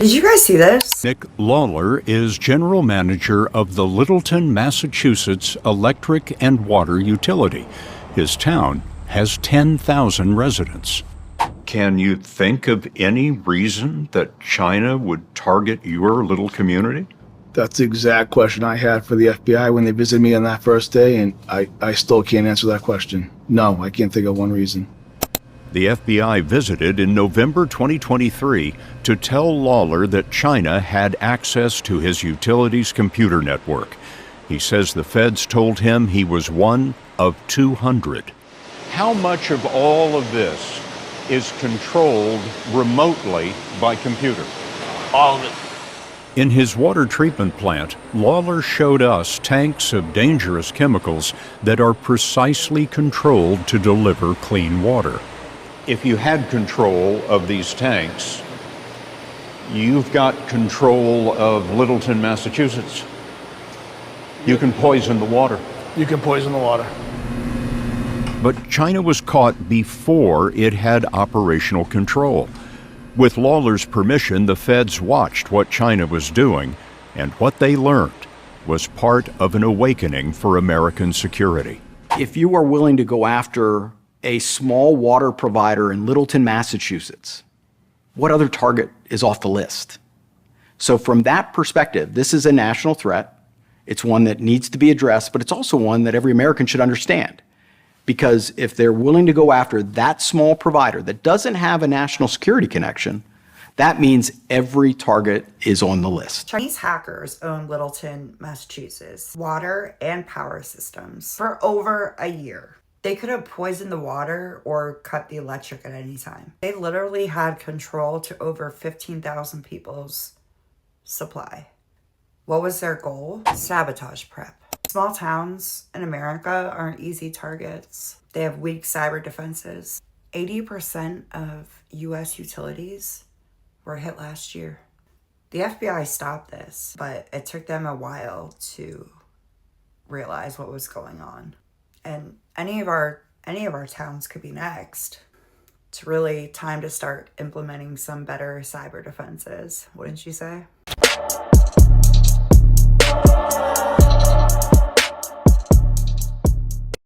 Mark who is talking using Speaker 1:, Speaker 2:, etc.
Speaker 1: Did you guys see this?
Speaker 2: Nick Lawler is general manager of the Littleton, Massachusetts Electric and Water Utility. His town has 10,000 residents. Can you think of any reason that China would target your little community?
Speaker 3: That's the exact question I had for the FBI when they visited me on that first day, and I still can't answer that question. No, I can't think of one reason.
Speaker 2: The FBI visited in November 2023 to tell Lawler that China had access to his utility's computer network. He says the feds told him he was one of 200. How much of all of this is controlled remotely by computer?
Speaker 4: All of it.
Speaker 2: In his water treatment plant, Lawler showed us tanks of dangerous chemicals that are precisely controlled to deliver clean water. If you had control of these tanks, you've got control of Littleton, Massachusetts. You can poison the water.
Speaker 3: You can poison the water.
Speaker 2: But China was caught before it had operational control. With Lawler's permission, the feds watched what China was doing, and what they learned was part of an awakening for American security.
Speaker 5: If you are willing to go after a small water provider in Littleton, Massachusetts, what other target is off the list? So from that perspective, this is a national threat. It's one that needs to be addressed, but it's also one that every American should understand. Because if they're willing to go after that small provider that doesn't have a national security connection, that means every target is on the list.
Speaker 1: Chinese hackers own Littleton, Massachusetts water and power systems for over a year. They could have poisoned the water or cut the electric at any time. They literally had control to over 15,000 people's supply. What was their goal? Sabotage prep. Small towns in America aren't easy targets. They have weak cyber defenses. 80% of US utilities were hit last year. The FBI stopped this, but it took them a while to realize what was going on. And any of our towns could be next. It's really time to start implementing some better cyber defenses, wouldn't you say?